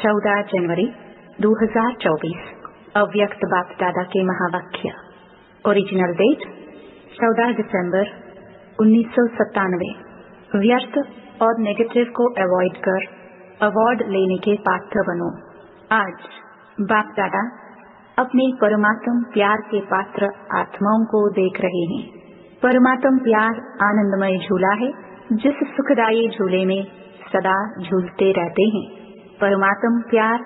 14 जनवरी 2024 अव्यक्त बाप दादा के महावाक्य। ओरिजिनल डेट 14 दिसंबर 1997। व्यर्थ और नेगेटिव को अवॉइड कर अवार्ड लेने के पात्र बनो। आज बाप दादा अपने परमात्म प्यार के पात्र आत्माओं को देख रहे हैं। परमात्म प्यार आनंदमय झूला है, जिस सुखदायी झूले में सदा झूलते रहते हैं। परमात्म प्यार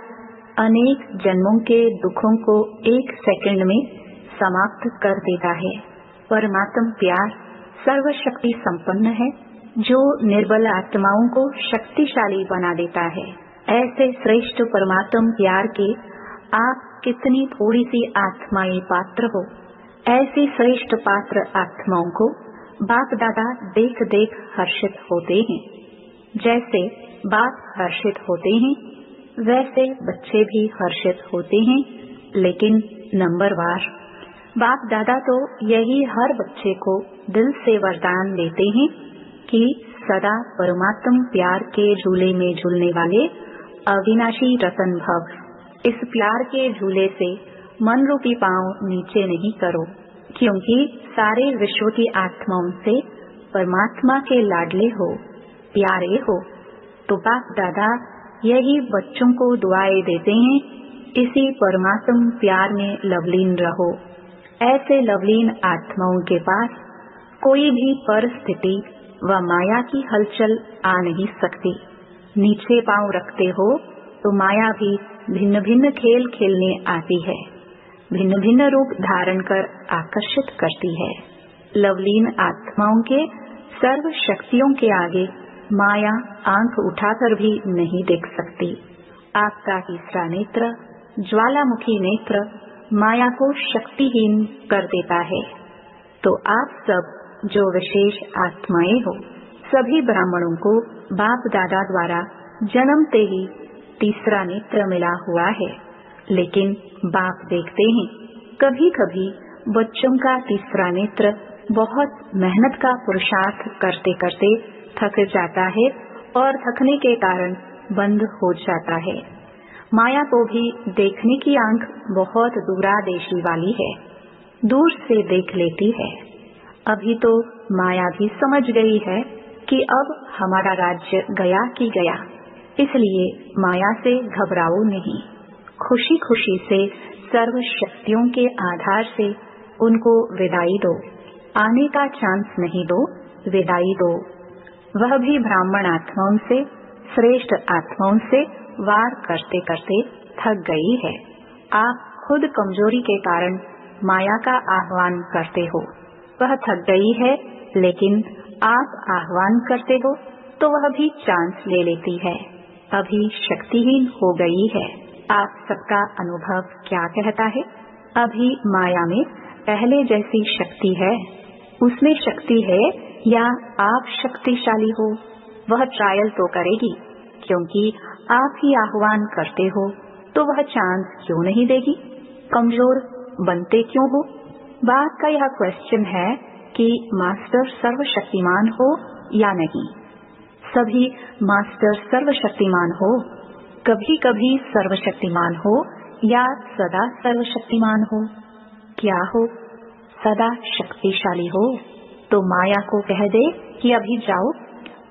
अनेक जन्मों के दुखों को एक सेकंड में समाप्त कर देता है। परमात्म प्यार सर्वशक्ति संपन्न है, जो निर्बल आत्माओं को शक्तिशाली बना देता है। ऐसे श्रेष्ठ परमात्म प्यार के आप कितनी थोड़ी सी आत्माएं पात्र हो। ऐसी श्रेष्ठ पात्र आत्माओं को बाप दादा देख देख हर्षित होते हैं। जैसे बाप हर्षित होते हैं, वैसे बच्चे भी हर्षित होते हैं, लेकिन नंबरवार। बाप दादा तो यही हर बच्चे को दिल से वरदान देते हैं कि सदा परमात्म प्यार के झूले में झूलने वाले अविनाशी रतन भव। इस प्यार के झूले से मन रूपी पांव नीचे नहीं करो, क्योंकि सारे विश्व की आत्माओं से परमात्मा के लाडले हो, प्यारे हो। तो बाप दादा यही बच्चों को दुआएं देते हैं, इसी परमात्म प्यार में लवलीन रहो। ऐसे लवलीन आत्माओं के पास कोई भी परिस्थिति व माया की हलचल आ नहीं सकती। नीचे पांव रखते हो तो माया भी भिन्न भिन्न खेल खेलने आती है, भिन्न भिन्न रूप धारण कर आकर्षित करती है। लवलीन आत्माओं के सर्व शक्तियों के आगे माया आंख उठाकर भी नहीं देख सकती। आपका तीसरा नेत्र, ज्वालामुखी नेत्र, माया को शक्तिहीन कर देता है। तो आप सब जो विशेष आत्माएं हो, सभी ब्राह्मणों को बाप दादा द्वारा जन्मते ही तीसरा नेत्र मिला हुआ है। लेकिन बाप देखते हैं, कभी कभी बच्चों का तीसरा नेत्र बहुत मेहनत का पुरुषार्थ करते करते थक जाता है और थकने के कारण बंद हो जाता है। माया को भी देखने की आंख बहुत दूरादेशी वाली है, दूर से देख लेती है। अभी तो माया भी समझ गई है कि अब हमारा राज्य गया कि गया, इसलिए माया से घबराओ नहीं। खुशी खुशी से सर्व शक्तियों के आधार से उनको विदाई दो। आने का चांस नहीं दो, विदाई दो। वह भी ब्राह्मण आत्माओं से, श्रेष्ठ आत्माओं से वार करते करते थक गई है। आप खुद कमजोरी के कारण माया का आह्वान करते हो, वह थक गई है, लेकिन आप आह्वान करते हो तो वह भी चांस ले लेती है, अभी शक्तिहीन हो गई है। आप सबका अनुभव क्या कहता है? अभी माया में पहले जैसी शक्ति है, उसमें शक्ति है या आप शक्तिशाली हो? वह ट्रायल तो करेगी, क्योंकि आप ही आह्वान करते हो, तो वह चांस क्यों नहीं देगी? कमजोर बनते क्यों हो? बात का यह क्वेश्चन है कि मास्टर सर्वशक्तिमान हो या नहीं। सभी मास्टर सर्वशक्तिमान हो, कभी कभी सर्वशक्तिमान हो या सदा सर्वशक्तिमान हो? क्या हो? सदा शक्तिशाली हो तो माया को कह दे कि अभी जाओ,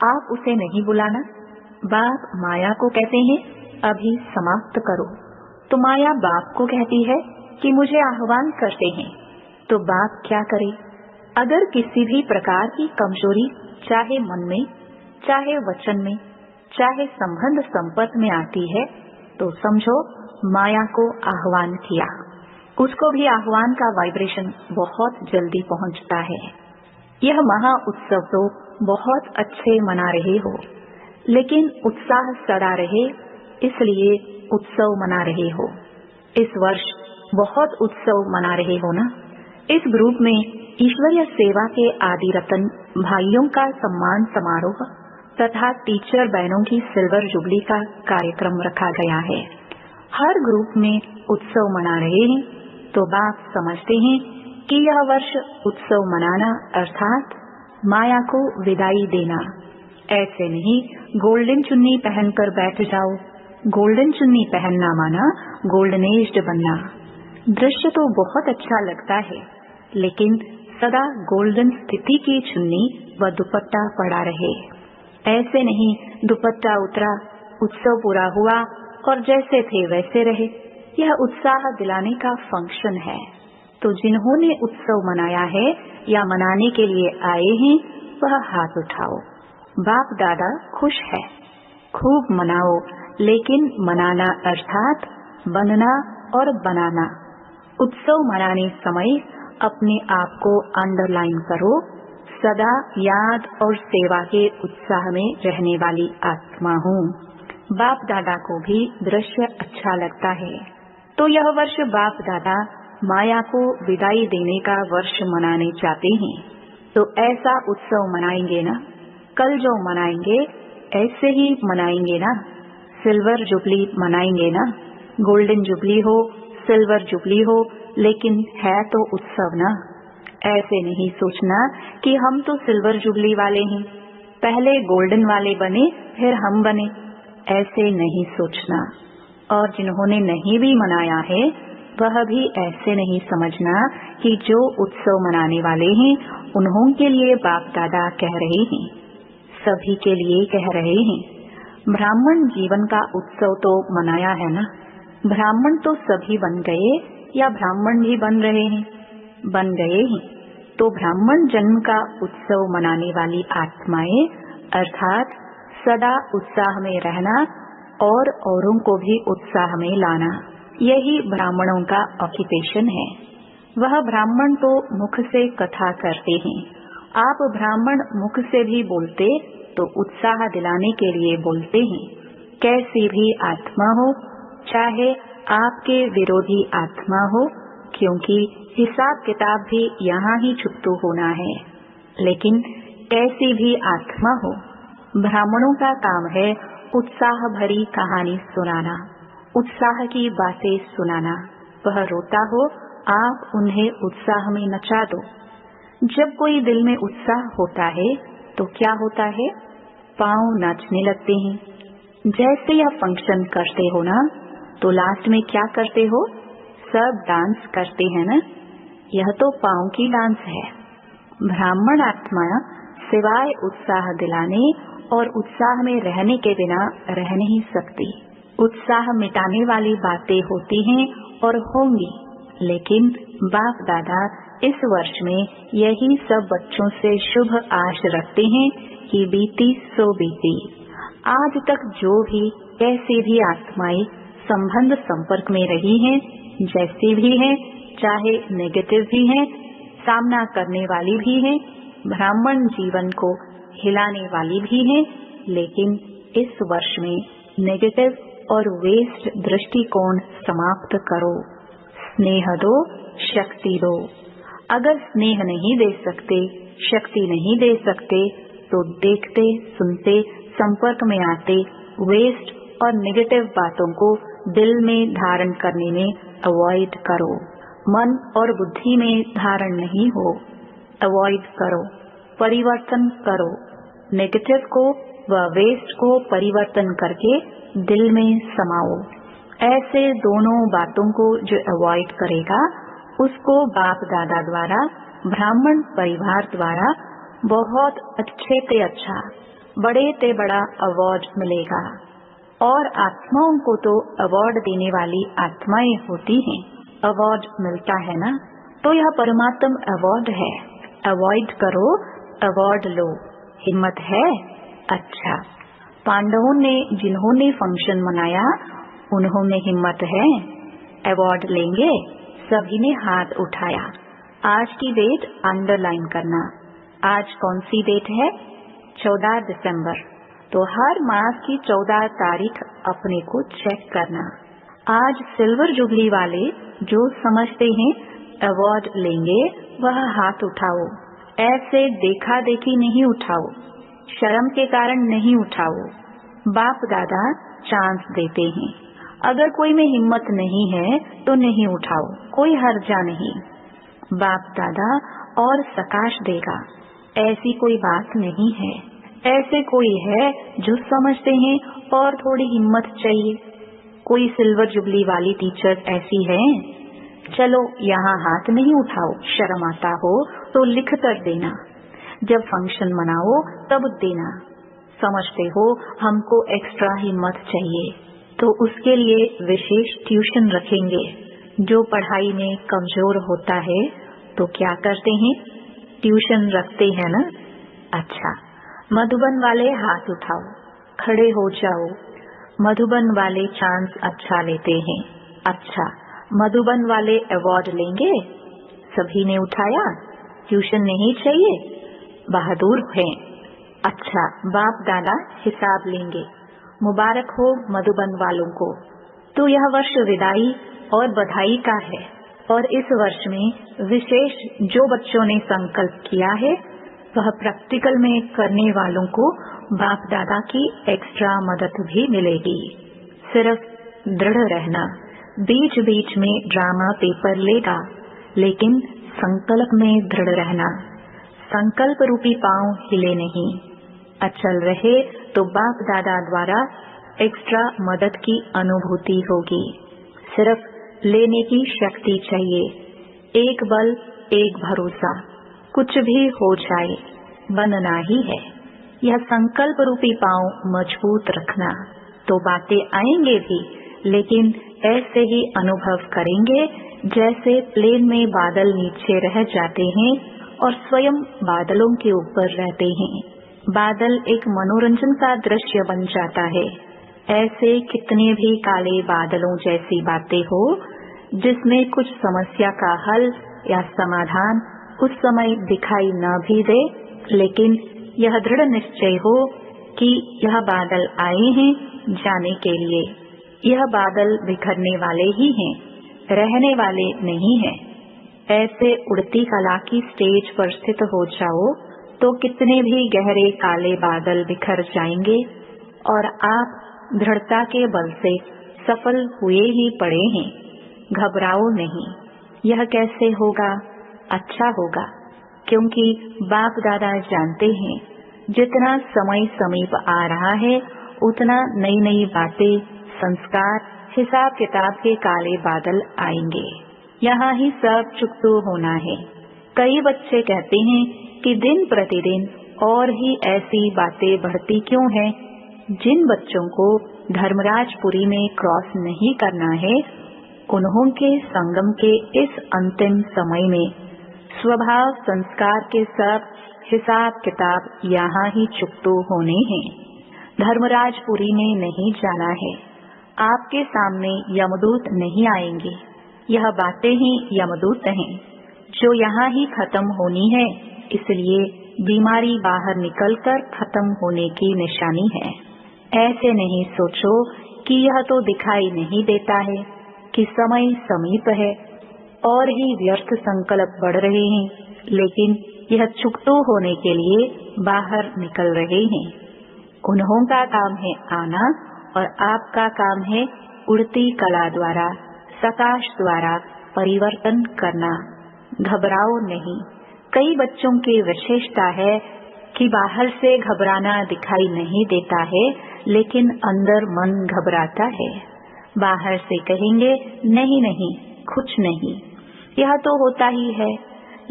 आप उसे नहीं बुलाना। बाप माया को कहते हैं अभी समाप्त करो, तो माया बाप को कहती है कि मुझे आह्वान करते हैं। तो बाप क्या करे? अगर किसी भी प्रकार की कमजोरी चाहे मन में, चाहे वचन में, चाहे संबंध संपर्क में आती है, तो समझो माया को आह्वान किया। उसको भी आह्वान का वाइब्रेशन बहुत जल्दी पहुंचता है। यह महा उत्सव तो बहुत अच्छे मना रहे हो, लेकिन उत्साह सड़ा रहे, इसलिए उत्सव मना रहे हो। इस वर्ष बहुत उत्सव मना रहे हो ना? इस ग्रुप में ईश्वरीय सेवा के आदि रतन भाइयों का सम्मान समारोह तथा टीचर बहनों की सिल्वर जुबली का कार्यक्रम रखा गया है। हर ग्रुप में उत्सव मना रहे हैं, तो बाप समझते हैं कि यह वर्ष उत्सव मनाना अर्थात माया को विदाई देना। ऐसे नहीं गोल्डन चुन्नी पहनकर बैठ जाओ, गोल्डन चुन्नी पहनना माना गोल्डनेज्ड बनना। दृश्य तो बहुत अच्छा लगता है, लेकिन सदा गोल्डन स्थिति की चुन्नी व दुपट्टा पड़ा रहे। ऐसे नहीं दुपट्टा उतरा, उत्सव पूरा हुआ और जैसे थे वैसे रहे। यह उत्साह दिलाने का फंक्शन है। तो जिन्होंने उत्सव मनाया है या मनाने के लिए आए हैं वह हाथ उठाओ। बाप दादा खुश है, खूब मनाओ, लेकिन मनाना अर्थात बनना और बनाना। उत्सव मनाने समय अपने आप को अंडरलाइन करो, सदा याद और सेवा के उत्साह में रहने वाली आत्मा हूँ। बाप दादा को भी दृश्य अच्छा लगता है, तो यह वर्ष बाप दादा माया को विदाई देने का वर्ष मनाने चाहते हैं। तो ऐसा उत्सव मनाएंगे ना, कल जो मनाएंगे ऐसे ही मनाएंगे ना। सिल्वर जुबली मनाएंगे ना, गोल्डन जुबली हो सिल्वर जुबली हो, लेकिन है तो उत्सव ना। ऐसे नहीं सोचना कि हम तो सिल्वर जुबली वाले हैं, पहले गोल्डन वाले बने फिर हम बने। ऐसे नहीं सोचना। और जिन्होंने नहीं भी मनाया है वह भी ऐसे नहीं समझना कि जो उत्सव मनाने वाले हैं उन्हों के लिए बाप दादा कह रहे हैं, सभी के लिए कह रहे हैं। ब्राह्मण जीवन का उत्सव तो मनाया है ना। ब्राह्मण तो सभी बन गए या ब्राह्मण भी बन रहे हैं? बन गए हैं। तो ब्राह्मण जन्म का उत्सव मनाने वाली आत्माएं अर्थात सदा उत्साह में रहना और औरों को भी उत्साह में लाना, यही ब्राह्मणों का ऑक्यूपेशन है। वह ब्राह्मण तो मुख से कथा करते हैं। आप ब्राह्मण मुख से भी बोलते तो उत्साह दिलाने के लिए बोलते हैं। कैसी भी आत्मा हो, चाहे आपके विरोधी आत्मा हो, क्योंकि हिसाब किताब भी यहाँ ही छुट्टू होना है। लेकिन कैसी भी आत्मा हो, ब्राह्मणों का काम है उत्साह भरी कहानी सुनाना, उत्साह की बातें सुनाना। वह रोता हो, आप उन्हें उत्साह में नचा दो। जब कोई दिल में उत्साह होता है तो क्या होता है, पांव नाचने लगते हैं। जैसे यह फंक्शन करते हो ना, तो लास्ट में क्या करते हो, सब डांस करते हैं ना। यह तो पांव की डांस है। ब्राह्मण आत्मा सिवाय उत्साह दिलाने और उत्साह में रहने के बिना रह नहीं सकती। उत्साह मिटाने वाली बातें होती हैं और होंगी, लेकिन बाप दादा इस वर्ष में यही सब बच्चों से शुभ आश रखते हैं कि बीती सो बीती। आज तक जो भी कैसी भी आत्माएं संबंध संपर्क में रही हैं, जैसी भी हैं, चाहे नेगेटिव भी हैं, सामना करने वाली भी हैं, ब्राह्मण जीवन को हिलाने वाली भी हैं, लेकिन इस वर्ष में नेगेटिव और वेस्ट दृष्टिकोण समाप्त करो। स्नेह दो, शक्ति दो। अगर स्नेह नहीं दे सकते, शक्ति नहीं दे सकते, तो देखते सुनते संपर्क में आते वेस्ट और नेगेटिव बातों को दिल में धारण करने में अवॉइड करो। मन और बुद्धि में धारण नहीं हो, अवॉइड करो, परिवर्तन करो। नेगेटिव को व वेस्ट को परिवर्तन करके दिल में समाओ। ऐसे दोनों बातों को जो अवॉइड करेगा उसको बाप दादा द्वारा, ब्राह्मण परिवार द्वारा बहुत अच्छे ते अच्छा, बड़े ते बड़ा अवार्ड मिलेगा। और आत्माओं को तो अवार्ड देने वाली आत्माएं होती हैं, अवार्ड मिलता है ना। तो यह परमात्म अवार्ड है। अवॉइड करो, अवार्ड लो। हिम्मत है? अच्छा। पांडवों ने जिन्होंने फंक्शन मनाया उन्होंने हिम्मत है? अवार्ड लेंगे? सभी ने हाथ उठाया। आज की डेट अंडरलाइन करना। आज कौन सी डेट है? 14 दिसंबर। तो हर मास की 14 तारीख अपने को चेक करना। आज सिल्वर जुबली वाले जो समझते हैं अवार्ड लेंगे वह हाथ उठाओ। ऐसे देखा देखी नहीं उठाओ, शर्म के कारण नहीं उठाओ। बाप दादा चांस देते हैं। अगर कोई में हिम्मत नहीं है तो नहीं उठाओ, कोई हर्जा नहीं। बाप दादा और सकाश देगा, ऐसी कोई बात नहीं है। ऐसे कोई है जो समझते हैं और थोड़ी हिम्मत चाहिए, कोई सिल्वर जुबली वाली टीचर्स ऐसी हैं? चलो यहाँ हाथ नहीं उठाओ, शर्म आता हो तो लिख कर देना, जब फंक्शन मनाओ तब देना। समझते हो हमको एक्स्ट्रा हिम्मत चाहिए तो उसके लिए विशेष ट्यूशन रखेंगे। जो पढ़ाई में कमजोर होता है तो क्या करते हैं, ट्यूशन रखते हैं ना। अच्छा, मधुबन वाले हाथ उठाओ, खड़े हो जाओ। मधुबन वाले चांस अच्छा लेते हैं। अच्छा, मधुबन वाले अवार्ड लेंगे। सभी ने उठाया, ट्यूशन नहीं चाहिए, बहादुर हैं। अच्छा, बाप दादा हिसाब लेंगे। मुबारक हो मधुबन वालों को। तो यह वर्ष विदाई और बधाई का है, और इस वर्ष में विशेष जो बच्चों ने संकल्प किया है वह प्रैक्टिकल में करने वालों को बाप दादा की एक्स्ट्रा मदद भी मिलेगी। सिर्फ दृढ़ रहना, बीच बीच में ड्रामा पेपर लेगा, लेकिन संकल्प में दृढ़ रहना। संकल्प रूपी पांव हिले नहीं, अचल रहे तो बाप दादा द्वारा एक्स्ट्रा मदद की अनुभूति होगी। सिर्फ लेने की शक्ति चाहिए, एक बल एक भरोसा, कुछ भी हो जाए बनना ही है। यह संकल्प रूपी पांव मजबूत रखना, तो बातें आएंगे भी, लेकिन ऐसे ही अनुभव करेंगे जैसे प्लेन में बादल नीचे रह जाते हैं और स्वयं बादलों के ऊपर रहते हैं। बादल एक मनोरंजन का दृश्य बन जाता है। ऐसे कितने भी काले बादलों जैसी बातें हो जिसमें कुछ समस्या का हल या समाधान उस समय दिखाई न भी दे, लेकिन यह दृढ़ निश्चय हो कि यह बादल आए हैं जाने के लिए। यह बादल बिखरने वाले ही हैं, रहने वाले नहीं हैं। ऐसे उड़ती कला की स्टेज पर स्थित हो जाओ तो कितने भी गहरे काले बादल बिखर जाएंगे और आप दृढ़ता के बल से सफल हुए ही पड़े हैं। घबराओ नहीं। यह कैसे होगा? अच्छा होगा, क्योंकि बाप दादा जानते हैं जितना समय समीप आ रहा है उतना नई नई बातें, संस्कार, हिसाब किताब के काले बादल आएंगे। यहाँ ही सब चुकतो होना है। कई बच्चे कहते हैं कि दिन प्रतिदिन और ही ऐसी बातें बढ़ती क्यों हैं। जिन बच्चों को धर्मराजपुरी में क्रॉस नहीं करना है, उन्हों के संगम के इस अंतिम समय में स्वभाव संस्कार के सब हिसाब किताब यहाँ ही चुकतो होने हैं। धर्मराजपुरी में नहीं जाना है। आपके सामने यमदूत नहीं आएंगे। यह बातें ही यमदूत हैं जो यहाँ ही खत्म होनी है, इसलिए बीमारी बाहर निकलकर खत्म होने की निशानी है। ऐसे नहीं सोचो कि यह तो दिखाई नहीं देता है कि समय समीप है और ही व्यर्थ संकल्प बढ़ रहे हैं, लेकिन यह चुकतो होने के लिए बाहर निकल रहे हैं। उन्हों का काम है आना और आपका काम है उड़ती कला द्वारा, सकाश द्वारा परिवर्तन करना। घबराओ नहीं। कई बच्चों की विशेषता है कि बाहर से घबराना दिखाई नहीं देता है, लेकिन अंदर मन घबराता है। बाहर से कहेंगे नहीं नहीं कुछ नहीं, यह तो होता ही है,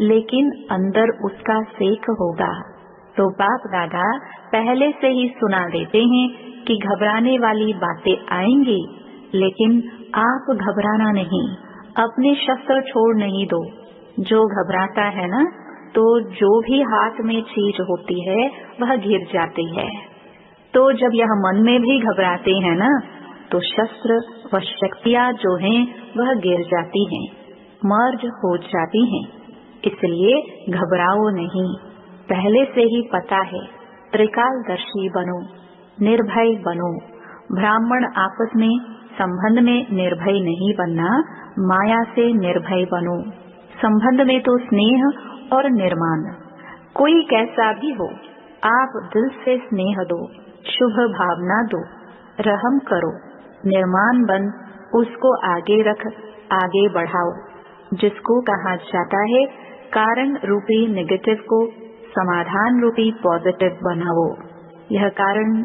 लेकिन अंदर उसका सेक होगा। तो बाप दादा पहले से ही सुना देते हैं कि घबराने वाली बातें आएंगी, लेकिन आप घबराना नहीं, अपने शस्त्र छोड़ नहीं दो। जो घबराता है ना, तो जो भी हाथ में चीज होती है वह गिर जाती है। तो जब यह मन में भी घबराते हैं ना, तो शस्त्र व शक्तियाँ जो हैं वह गिर जाती हैं, मर्ज हो जाती हैं। इसलिए घबराओ नहीं। पहले से ही पता है, त्रिकालदर्शी बनो, निर्भय बनो। ब्राह्मण आपस में संबंध में निर्भय नहीं बनना, माया से निर्भय बनो। संबंध में तो स्नेह और निर्माण। कोई कैसा भी हो, आप दिल से स्नेह दो, शुभ भावना दो, रहम करो, निर्माण बन उसको आगे रख, आगे बढ़ाओ। जिसको कहा जाता है कारण रूपी नेगेटिव को समाधान रूपी पॉजिटिव बनाओ। यह कारण,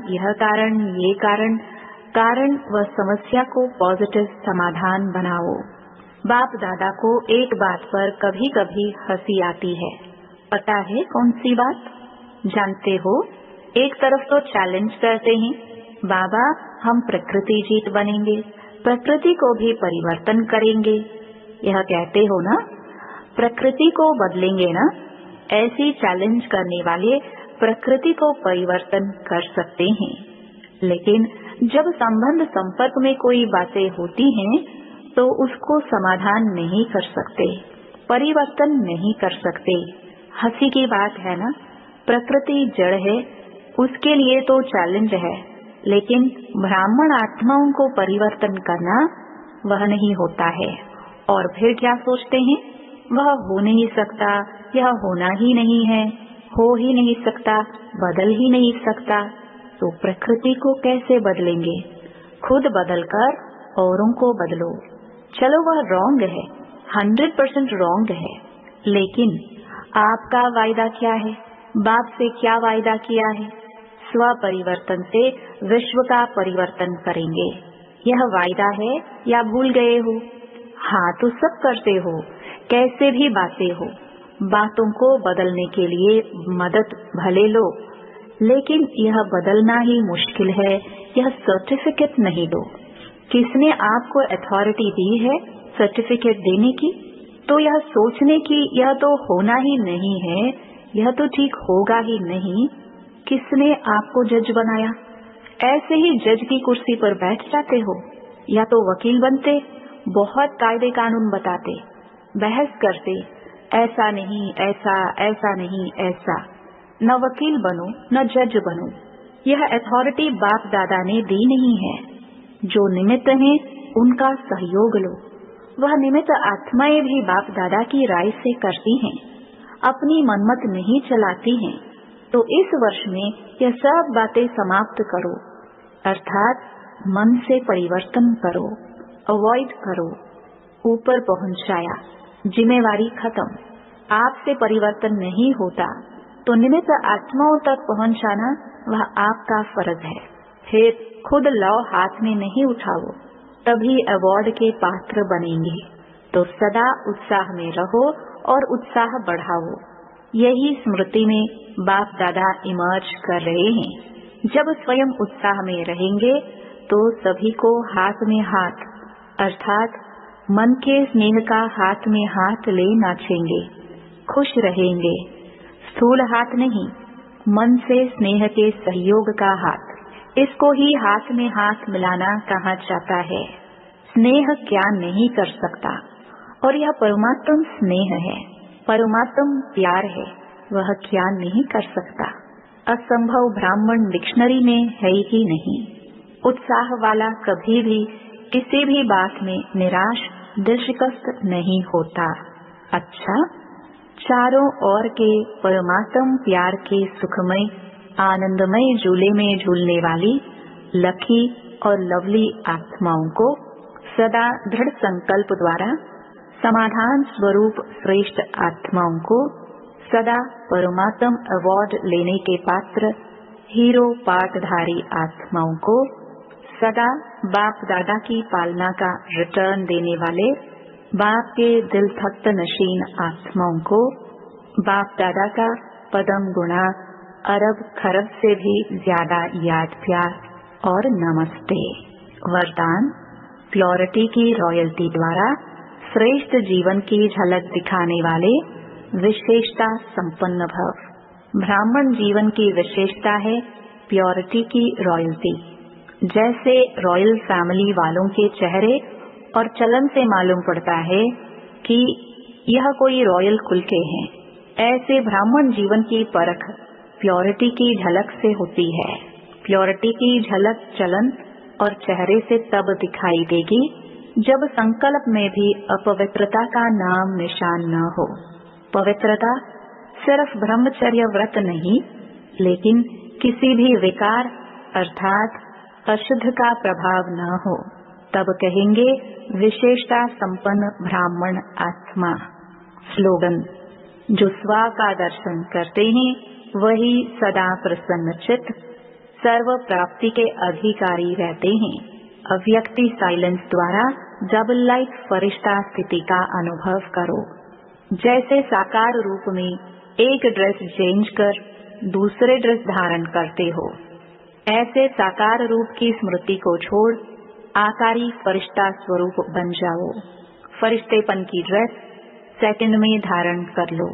ये कारण कारण व समस्या को पॉजिटिव समाधान बनाओ। बाप दादा को एक बात पर कभी कभी हंसी आती है, पता है कौन सी बात? जानते हो, एक तरफ तो चैलेंज करते हैं, बाबा हम प्रकृति जीत बनेंगे, प्रकृति को भी परिवर्तन करेंगे। यह कहते हो ना, प्रकृति को बदलेंगे ना। ऐसी चैलेंज करने वाले प्रकृति को परिवर्तन कर सकते हैं, लेकिन जब संबंध संपर्क में कोई बातें होती हैं तो उसको समाधान नहीं कर सकते, परिवर्तन नहीं कर सकते। हंसी की बात है ना, प्रकृति जड़ है, उसके लिए तो चैलेंज है, लेकिन ब्राह्मण आत्माओं को परिवर्तन करना वह नहीं होता है। और फिर क्या सोचते हैं, वह हो नहीं सकता, यह होना ही नहीं है, हो ही नहीं सकता, बदल ही नहीं सकता। तो प्रकृति को कैसे बदलेंगे? खुद बदलकर औरों को बदलो। चलो वह रॉन्ग है, 100% रॉन्ग है, लेकिन आपका वायदा क्या है? बाप से क्या वायदा किया है? स्व परिवर्तन से विश्व का परिवर्तन करेंगे। यह वायदा है या भूल गए हो? हाँ तो सब करते हो, कैसे भी बातें हो। बातों को बदलने के लिए मदद भले लो, लेकिन यह बदलना ही मुश्किल है। यह सर्टिफिकेट नहीं दो। किसने आपको अथॉरिटी दी है सर्टिफिकेट देने की? तो यह सोचने की यह तो होना ही नहीं है, यह तो ठीक होगा ही नहीं, किसने आपको जज बनाया? ऐसे ही जज की कुर्सी पर बैठ जाते हो, या तो वकील बनते, बहुत कायदे कानून बताते, बहस करते, ऐसा नहीं ऐसा, ऐसा नहीं ऐसा। न वकील बनो न जज बनो। यह अथॉरिटी बाप दादा ने दी नहीं है। जो निमित्त हैं उनका सहयोग लो। वह निमित्त आत्माएं भी बाप दादा की राय से करती हैं, अपनी मनमत नहीं चलाती हैं। तो इस वर्ष में यह सब बातें समाप्त करो, अर्थात मन से परिवर्तन करो, अवॉइड करो। ऊपर पहुंचाया, जिम्मेवारी खत्म। आपसे परिवर्तन नहीं होता तो निमित्त आत्माओं तक पहुंचाना वह आपका फर्ज है। फिर खुद लाओ, हाथ में नहीं उठाओ, तभी अवार्ड के पात्र बनेंगे। तो सदा उत्साह में रहो और उत्साह बढ़ाओ। यही स्मृति में बाप दादा इमर्ज कर रहे हैं। जब स्वयं उत्साह में रहेंगे तो सभी को हाथ में हाथ, अर्थात मन के स्नेह का हाथ में हाथ ले नाचेंगे, खुश रहेंगे। स्थूल हाथ नहीं, मन से स्नेह के सहयोग का हाथ, इसको ही हाथ में हाथ मिलाना कहा जाता है। स्नेह क्या नहीं कर सकता, और यह परमात्म स्नेह है, परमात्म प्यार है, वह क्या नहीं कर सकता। असंभव ब्राह्मण डिक्शनरी में है ही नहीं। उत्साह वाला कभी भी किसी भी बात में निराश दिलशिकस्त नहीं होता। अच्छा, चारों ओर के परमात्म प्यार के सुखमय आनंदमय झूले में झूलने वाली लकी और लवली आत्माओं को सदा दृढ़ संकल्प द्वारा समाधान स्वरूप श्रेष्ठ आत्माओं को सदा परमात्म अवार्ड लेने के पात्र हीरो पाठधारी आत्माओं को सदा बाप दादा की पालना का रिटर्न देने वाले बाप के दिल थक्त नशीन आत्माओं को बाप दादा का पदम गुणा अरब खरब से भी ज्यादा याद प्यार और नमस्ते। वरदान, प्योरिटी की रॉयल्टी द्वारा श्रेष्ठ जीवन की झलक दिखाने वाले विशेषता संपन्न भव। ब्राह्मण जीवन की विशेषता है प्योरिटी की रॉयल्टी। जैसे रॉयल फैमिली वालों के चेहरे और चलन से मालूम पड़ता है कि यह कोई रॉयल कुल के हैं, ऐसे ब्राह्मण जीवन की परख प्योरिटी की झलक से होती है। प्योरिटी की झलक चलन और चेहरे से तब दिखाई देगी जब संकल्प में भी अपवित्रता का नाम निशान न हो। पवित्रता सिर्फ ब्रह्मचर्य व्रत नहीं, लेकिन किसी भी विकार अर्थात अशुद्ध का प्रभाव न हो, तब कहेंगे विशेषता संपन्न ब्राह्मण आत्मा। स्लोगन, जो स्व का दर्शन करते हैं वही सदा प्रसन्न चित्त सर्व प्राप्ति के अधिकारी रहते हैं। अव्यक्ति साइलेंस द्वारा डबल लाइट फरिश्ता स्थिति का अनुभव करो। जैसे साकार रूप में एक ड्रेस चेंज कर दूसरे ड्रेस धारण करते हो, ऐसे साकार रूप की स्मृति को छोड़ आकारी फरिश्ता स्वरूप बन जाओ। फरिश्तेपन की ड्रेस सेकंड में धारण कर लो।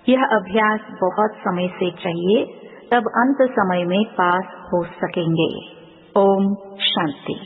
यह अभ्यास बहुत समय से चाहिए, तब अंत समय में पास हो सकेंगे। ओम शांति।